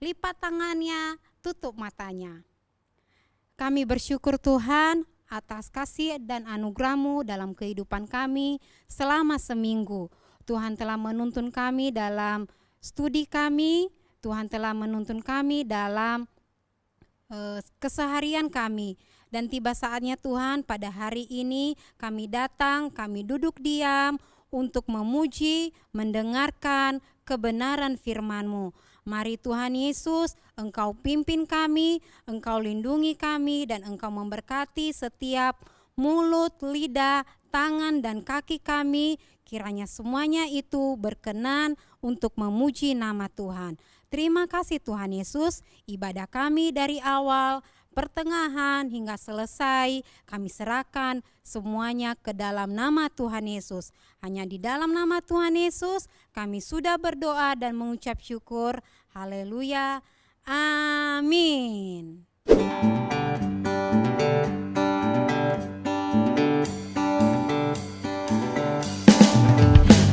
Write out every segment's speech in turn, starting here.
lipat tangannya, tutup matanya. Kami bersyukur Tuhan atas kasih dan anugerah-Mu dalam kehidupan kami selama seminggu. Tuhan telah menuntun kami dalam studi kami, Tuhan telah menuntun kami dalam keseharian kami. Dan tiba saatnya Tuhan, pada hari ini kami datang, kami duduk diam untuk memuji, mendengarkan kebenaran firman-Mu. Mari Tuhan Yesus, Engkau pimpin kami, Engkau lindungi kami, dan Engkau memberkati setiap mulut, lidah, tangan, dan kaki kami. Kiranya semuanya itu berkenan untuk memuji nama Tuhan. Terima kasih Tuhan Yesus, ibadah kami dari awal, pertengahan hingga selesai, kami serahkan semuanya ke dalam nama Tuhan Yesus. Hanya di dalam nama Tuhan Yesus kami sudah berdoa dan mengucap syukur. Haleluya. Amin.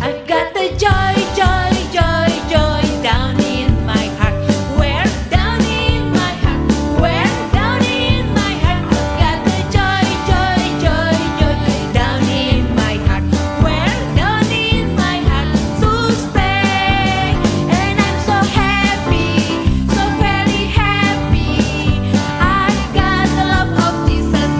I've got the joy, joy, joy, joy down in my heart. Where? Down in my heart. Where? Down in my heart. I've got the joy, joy, joy, joy down in my heart. Where? Down in my heart to stay. And I'm so happy, so very happy. I've got the love of Jesus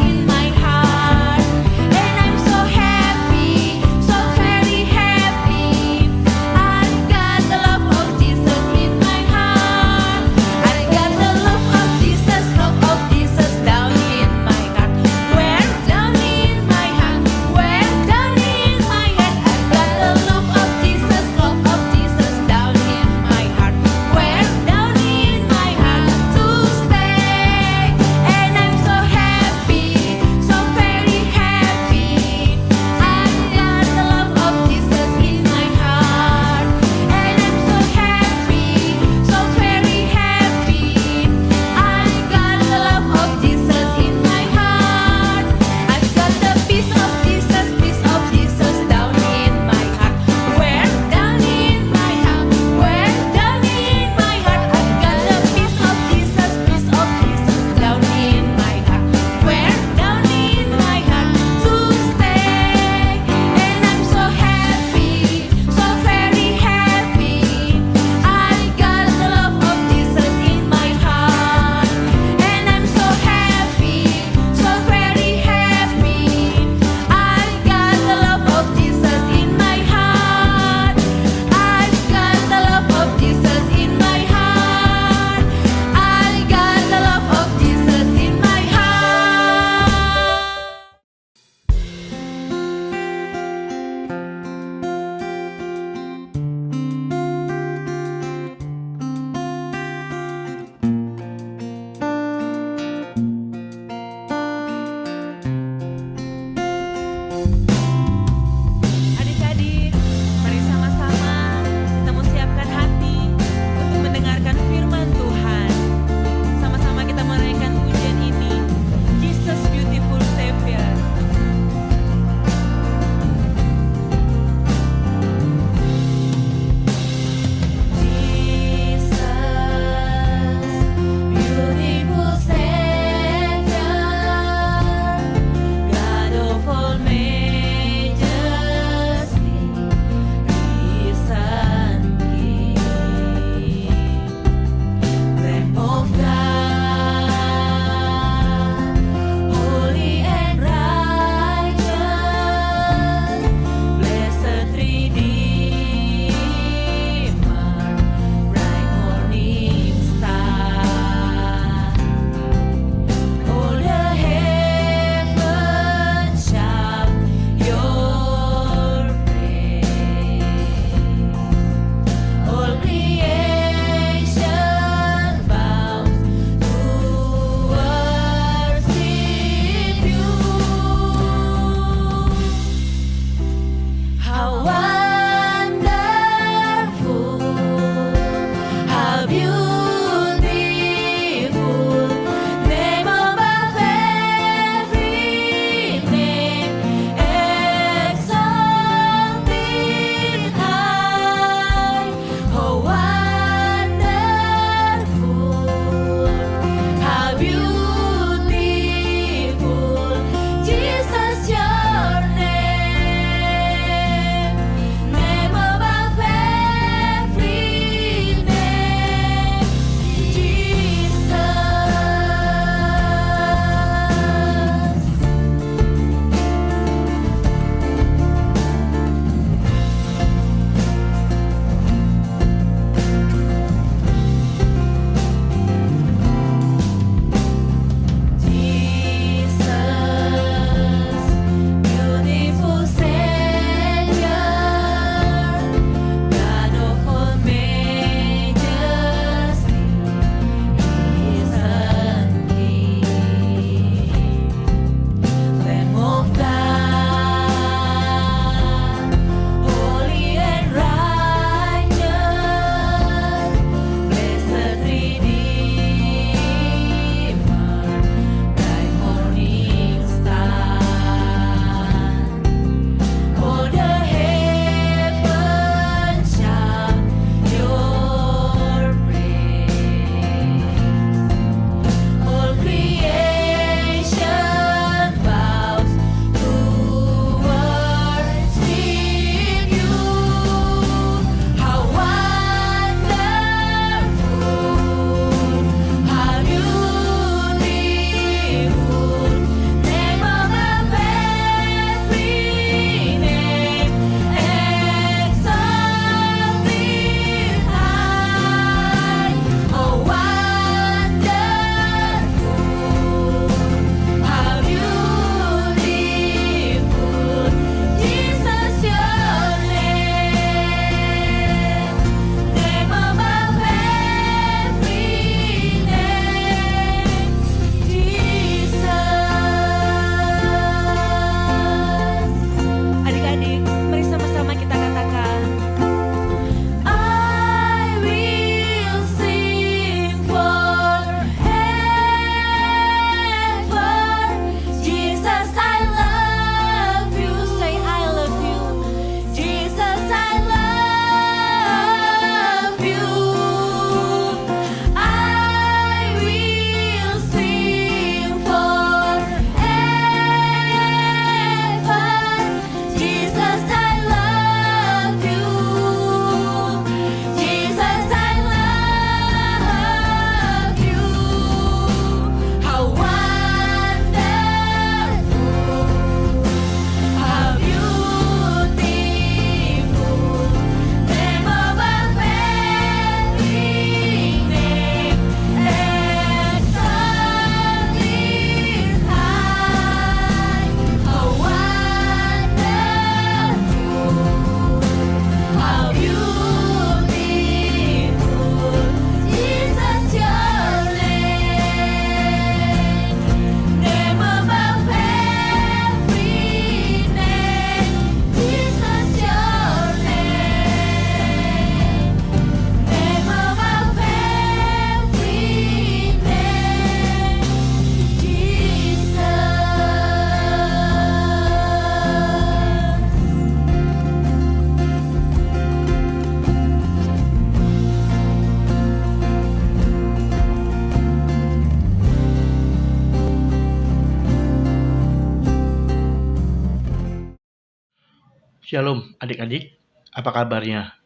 Shalom adik-adik, apa kabarnya?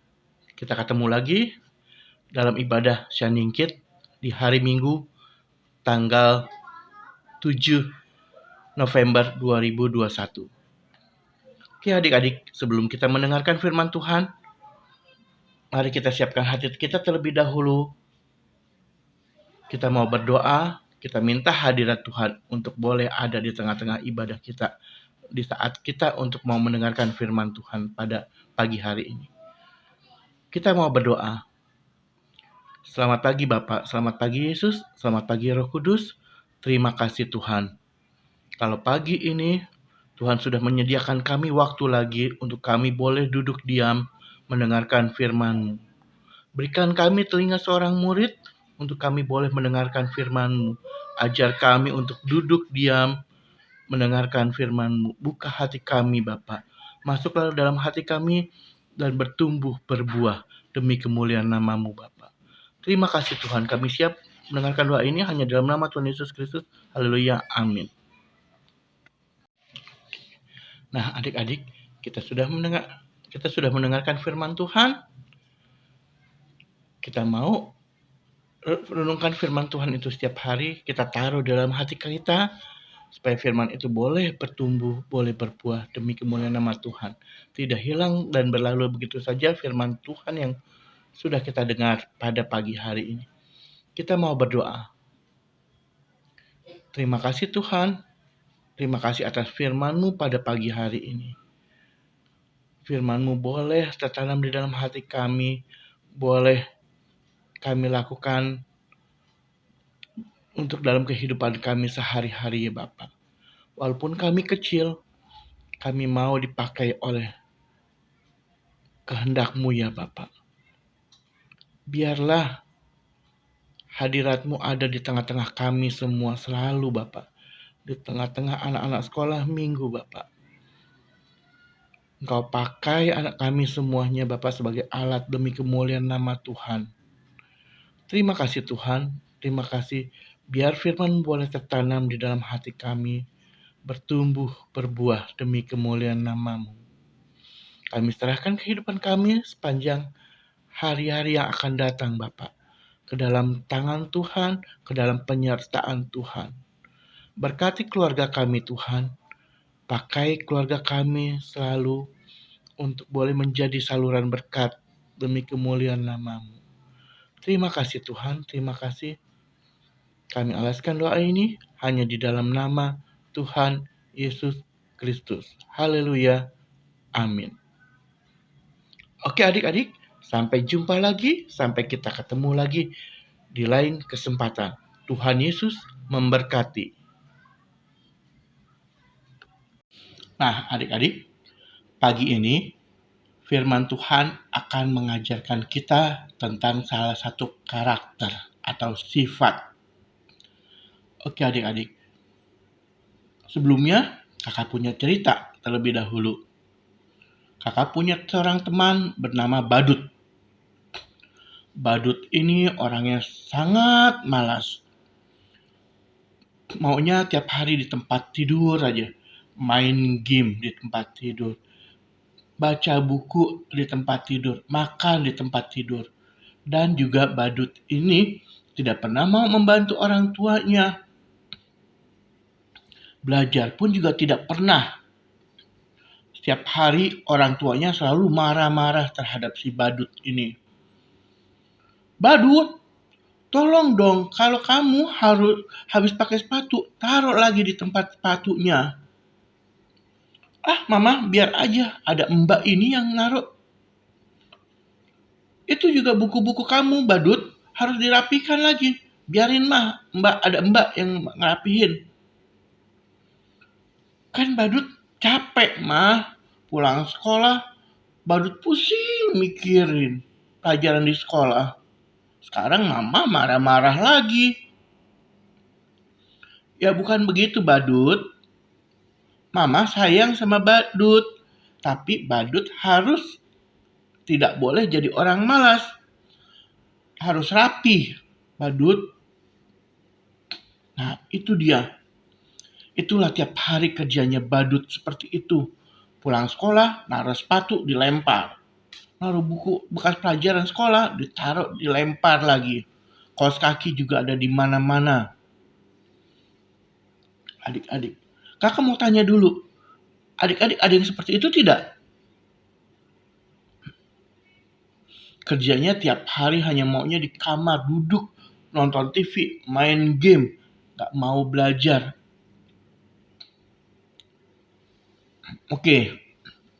Kita ketemu lagi dalam ibadah Syaningkit di hari Minggu tanggal 7 November 2021. Oke adik-adik, sebelum kita mendengarkan firman Tuhan, mari kita siapkan hati kita terlebih dahulu. Kita mau berdoa, kita minta hadirat Tuhan untuk boleh ada di tengah-tengah ibadah kita di saat kita untuk mau mendengarkan firman Tuhan pada pagi hari ini. Kita mau berdoa. Selamat pagi Bapak, selamat pagi Yesus, selamat pagi Roh Kudus. Terima kasih Tuhan. Kalau pagi ini Tuhan sudah menyediakan kami waktu lagi untuk kami boleh duduk diam mendengarkan firman-Mu. Berikan kami telinga seorang murid untuk kami boleh mendengarkan firman-Mu. Ajar kami untuk duduk diam mendengarkan firman-Mu. Buka hati kami Bapa. Masuklah dalam hati kami dan bertumbuh berbuah demi kemuliaan nama-Mu Bapa. Terima kasih Tuhan, kami siap mendengarkan doa ini hanya dalam nama Tuhan Yesus Kristus. Haleluya, amin. Nah adik-adik, kita sudah mendengarkan firman Tuhan. Kita mau renungkan firman Tuhan itu setiap hari. Kita taruh dalam hati kita supaya firman itu boleh bertumbuh, boleh berbuah demi kemuliaan nama Tuhan. Tidak hilang dan berlalu begitu saja firman Tuhan yang sudah kita dengar pada pagi hari ini. Kita mau berdoa. Terima kasih Tuhan. Terima kasih atas firman-Mu pada pagi hari ini. Firman-Mu boleh tertanam di dalam hati kami. Boleh kami lakukan untuk dalam kehidupan kami sehari-hari ya Bapak. Walaupun kami kecil, kami mau dipakai oleh kehendak-Mu ya Bapak. Biarlah hadirat-Mu ada di tengah-tengah kami semua selalu Bapak. Di tengah-tengah anak-anak sekolah minggu Bapak. Engkau pakai anak kami semuanya Bapak sebagai alat demi kemuliaan nama Tuhan. Terima kasih Tuhan, terima kasih. Biar firman boleh tertanam di dalam hati kami, bertumbuh, berbuah demi kemuliaan nama-Mu. Kami serahkan kehidupan kami sepanjang hari-hari yang akan datang Bapak. Ke dalam tangan Tuhan, ke dalam penyertaan Tuhan. Berkati keluarga kami Tuhan. Pakai keluarga kami selalu untuk boleh menjadi saluran berkat demi kemuliaan nama-Mu. Terima kasih Tuhan, terima kasih. Kami alaskan doa ini hanya di dalam nama Tuhan Yesus Kristus. Haleluya. Amin. Oke adik-adik, sampai jumpa lagi, sampai kita ketemu lagi di lain kesempatan. Tuhan Yesus memberkati. Nah adik-adik, pagi ini firman Tuhan akan mengajarkan kita tentang salah satu karakter atau sifat. Oke adik-adik, sebelumnya kakak punya cerita terlebih dahulu. Kakak punya seorang teman bernama Badut. Badut ini orangnya sangat malas. Maunya tiap hari di tempat tidur aja. Main game di tempat tidur. Baca buku di tempat tidur. Makan di tempat tidur. Dan juga Badut ini tidak pernah mau membantu orang tuanya. Belajar pun juga tidak pernah. Setiap hari orang tuanya selalu marah-marah terhadap si Badut ini. Badut, tolong dong kalau kamu habis pakai sepatu, taruh lagi di tempat sepatunya. Ah mama, biar aja ada mbak ini yang naruh. Itu juga buku-buku kamu Badut, harus dirapikan lagi. Biarin mah, ada mbak yang ngerapihin. Kan Badut capek mah, pulang sekolah Badut pusing mikirin pelajaran di sekolah. Sekarang mama marah-marah lagi. Ya bukan begitu Badut. Mama sayang sama Badut. Tapi Badut harus tidak boleh jadi orang malas. Harus rapi Badut. Nah itu dia. Itulah tiap hari kerjanya Badut seperti itu. Pulang sekolah, naruh sepatu, dilempar. Naruh buku bekas pelajaran sekolah, ditaruh, dilempar lagi. Kaos kaki juga ada di mana-mana. Adik-adik, kakak mau tanya dulu, adik-adik ada yang seperti itu tidak? Kerjanya tiap hari hanya maunya di kamar, duduk, nonton TV, main game, gak mau belajar. Oke,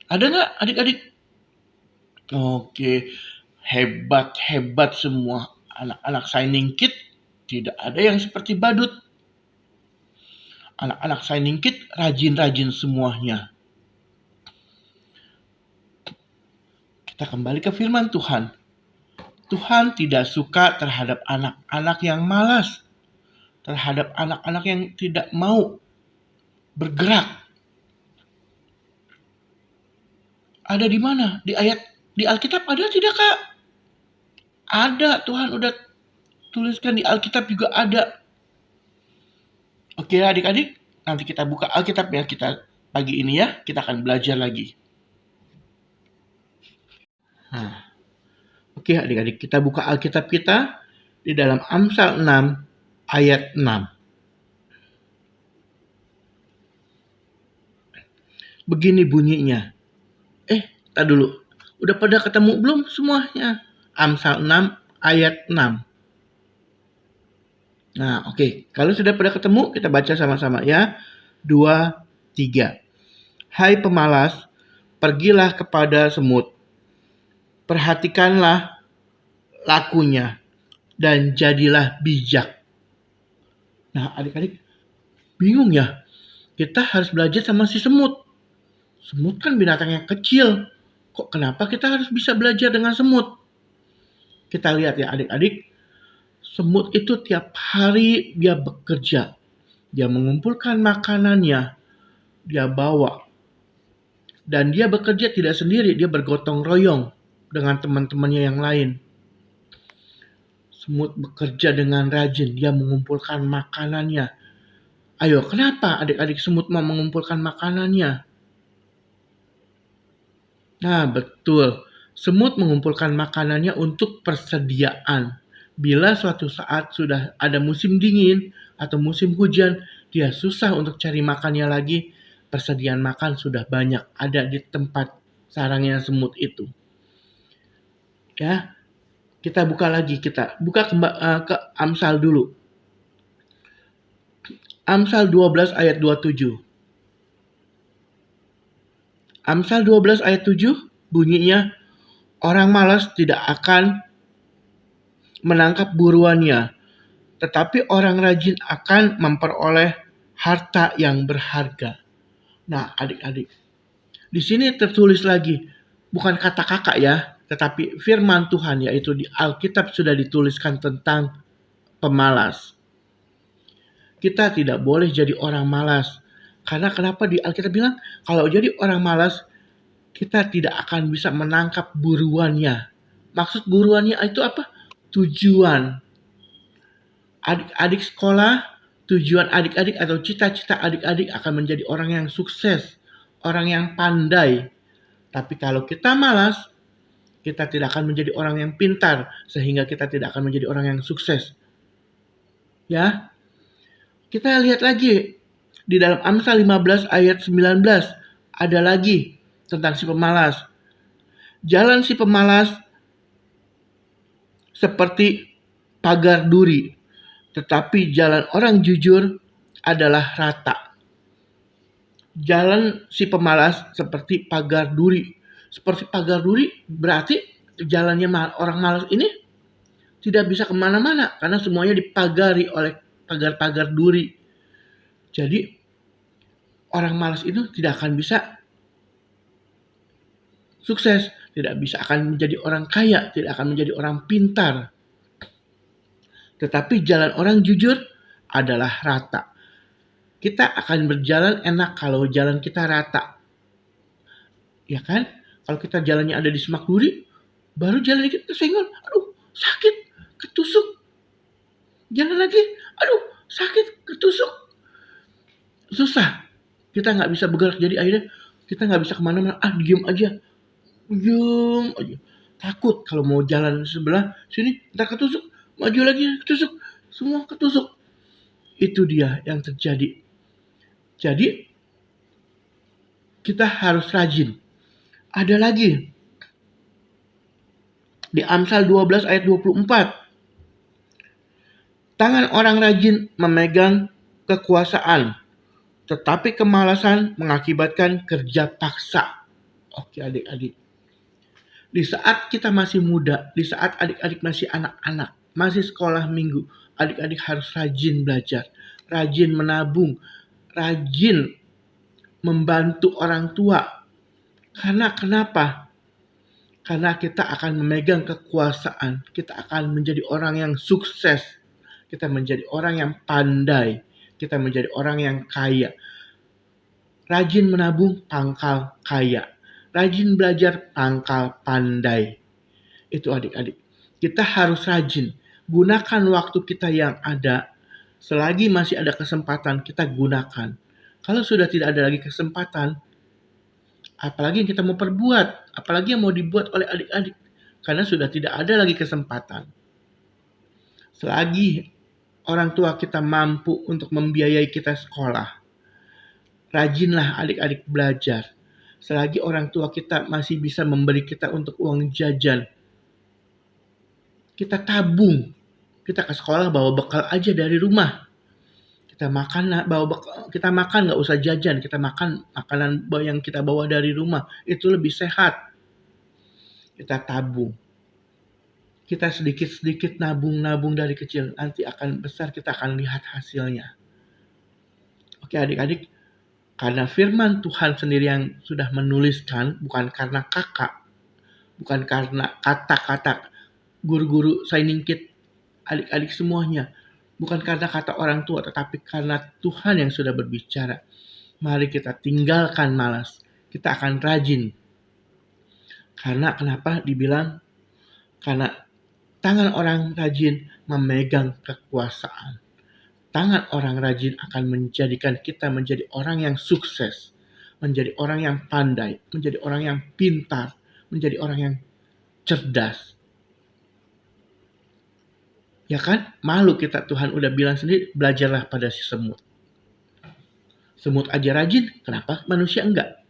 ada nggak adik-adik? Oke, hebat-hebat semua. Anak-anak Shining Kid tidak ada yang seperti badut. Anak-anak Shining Kid rajin-rajin semuanya. Kita kembali ke firman Tuhan. Tuhan tidak suka terhadap anak-anak yang malas, terhadap anak-anak yang tidak mau bergerak. Ada di mana? Di Alkitab ada tidak, Kak? Ada, Tuhan udah tuliskan di Alkitab juga ada. Oke, adik-adik, nanti kita buka Alkitabnya kita pagi ini ya, kita akan belajar lagi. Oke, adik-adik, kita buka Alkitab kita di dalam Amsal 6 ayat 6. Begini bunyinya. Tak dulu. Udah pada ketemu belum semuanya? Amsal 6 ayat 6. Nah, oke. Kalau sudah pada ketemu, kita baca sama-sama ya. 2, 3. Hai pemalas, pergilah kepada semut. Perhatikanlah lakunya dan jadilah bijak. Nah, adik-adik, bingung ya? Kita harus belajar sama si semut. Semut kan binatang yang kecil. Kok kenapa kita harus bisa belajar dengan semut? Kita lihat ya adik-adik. Semut itu tiap hari dia bekerja. Dia mengumpulkan makanannya. Dia bawa. Dan dia bekerja tidak sendiri. Dia bergotong royong dengan teman-temannya yang lain. Semut bekerja dengan rajin. Dia mengumpulkan makanannya. Ayo, kenapa adik-adik semut mau mengumpulkan makanannya? Nah, betul. Semut mengumpulkan makanannya untuk persediaan. Bila suatu saat sudah ada musim dingin atau musim hujan, dia susah untuk cari makannya lagi. Persediaan makan sudah banyak ada di tempat sarangnya semut itu. Ya, kita buka lagi. Kita buka ke Amsal dulu. Amsal 12 ayat 27. Amsal 12 ayat 7 bunyinya, orang malas tidak akan menangkap buruannya, tetapi orang rajin akan memperoleh harta yang berharga. Nah, adik-adik, di sini tertulis lagi, bukan kata kakak ya, tetapi firman Tuhan, yaitu di Alkitab sudah dituliskan tentang pemalas. Kita tidak boleh jadi orang malas. Karena kenapa di Alkitab bilang, kalau jadi orang malas, kita tidak akan bisa menangkap buruannya. Maksud buruannya itu apa? Tujuan. Adik-adik sekolah, tujuan adik-adik atau cita-cita adik-adik akan menjadi orang yang sukses, orang yang pandai. Tapi kalau kita malas, kita tidak akan menjadi orang yang pintar, sehingga kita tidak akan menjadi orang yang sukses. Ya, kita lihat lagi di dalam Amsal 15 ayat 19 ada lagi tentang si pemalas. Jalan si pemalas seperti pagar duri, tetapi jalan orang jujur adalah rata. Jalan si pemalas seperti pagar duri. Seperti pagar duri berarti jalannya orang malas ini tidak bisa kemana-mana karena semuanya dipagari oleh pagar-pagar duri. Jadi orang malas itu tidak akan bisa sukses, tidak bisa akan menjadi orang kaya, tidak akan menjadi orang pintar. Tetapi jalan orang jujur adalah rata. Kita akan berjalan enak kalau jalan kita rata. Ya kan? Kalau kita jalannya ada di semak duri, baru jalan dikit kesenggol, aduh sakit, ketusuk. Jalan lagi, aduh sakit, ketusuk. Susah. Kita nggak bisa bergerak, jadi akhirnya Kita nggak bisa kemana-mana. Diem aja. Diem aja. Takut kalau mau jalan sebelah sini, ntar ketusuk. Maju lagi, ketusuk. Semua ketusuk. Itu dia yang terjadi. Jadi, kita harus rajin. Ada lagi. Di Amsal 12 ayat 24. Tangan orang rajin memegang kekuasaan, tetapi kemalasan mengakibatkan kerja paksa. Oke adik-adik. Di saat kita masih muda, di saat adik-adik masih anak-anak, masih sekolah minggu, adik-adik harus rajin belajar, rajin menabung, rajin membantu orang tua. Karena kenapa? Karena kita akan memegang kekuasaan, kita akan menjadi orang yang sukses, kita menjadi orang yang pandai, kita menjadi orang yang kaya. Rajin menabung, pangkal kaya. Rajin belajar, pangkal pandai. Itu adik-adik. Kita harus rajin. Gunakan waktu kita yang ada. Selagi masih ada kesempatan, kita gunakan. Kalau sudah tidak ada lagi kesempatan, apalagi yang kita mau perbuat, apalagi yang mau dibuat oleh adik-adik. Karena sudah tidak ada lagi kesempatan. Selagi orang tua kita mampu untuk membiayai kita sekolah, rajinlah adik-adik belajar. Selagi orang tua kita masih bisa memberi kita untuk uang jajan, kita tabung. Kita ke sekolah bawa bekal aja dari rumah. Kita makan nggak usah jajan. Kita makan makanan yang kita bawa dari rumah. Itu lebih sehat. Kita tabung. Kita sedikit-sedikit nabung dari kecil. Nanti akan besar, kita akan lihat hasilnya. Oke adik-adik, karena firman Tuhan sendiri yang sudah menuliskan, bukan karena kakak, bukan karena kata-kata guru-guru Shining Kid, adik-adik semuanya, bukan karena kata orang tua, tetapi karena Tuhan yang sudah berbicara. Mari kita tinggalkan malas, kita akan rajin. Karena kenapa dibilang? Karena tangan orang rajin memegang kekuasaan. Tangan orang rajin akan menjadikan kita menjadi orang yang sukses, menjadi orang yang pandai, menjadi orang yang pintar, menjadi orang yang cerdas. Ya kan? Malu kita, Tuhan udah bilang sendiri, belajarlah pada si semut. Semut aja rajin, kenapa manusia enggak?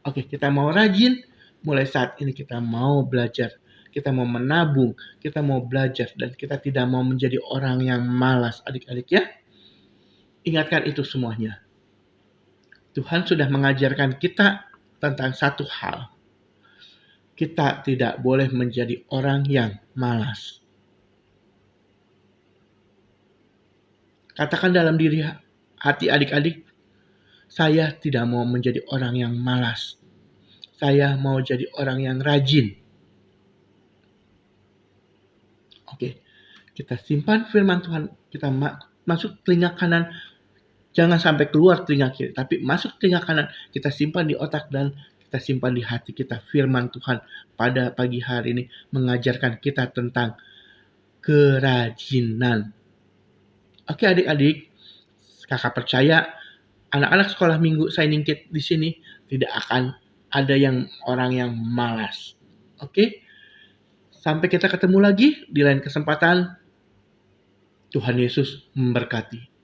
Oke, kita mau rajin, mulai saat ini kita mau belajar. Kita mau menabung, kita mau belajar, dan kita tidak mau menjadi orang yang malas, adik-adik ya. Ingatkan itu semuanya. Tuhan sudah mengajarkan kita tentang satu hal. Kita tidak boleh menjadi orang yang malas. Katakan dalam diri hati adik-adik, saya tidak mau menjadi orang yang malas. Saya mau jadi orang yang rajin. Oke, kita simpan firman Tuhan, kita masuk telinga kanan, jangan sampai keluar telinga kiri, tapi masuk telinga kanan, kita simpan di otak dan kita simpan di hati kita. Firman Tuhan pada pagi hari ini mengajarkan kita tentang kerajinan. Oke adik-adik, kakak percaya anak-anak sekolah minggu Shining Kid di sini tidak akan ada orang yang malas. Oke? Sampai kita ketemu lagi di lain kesempatan. Tuhan Yesus memberkati.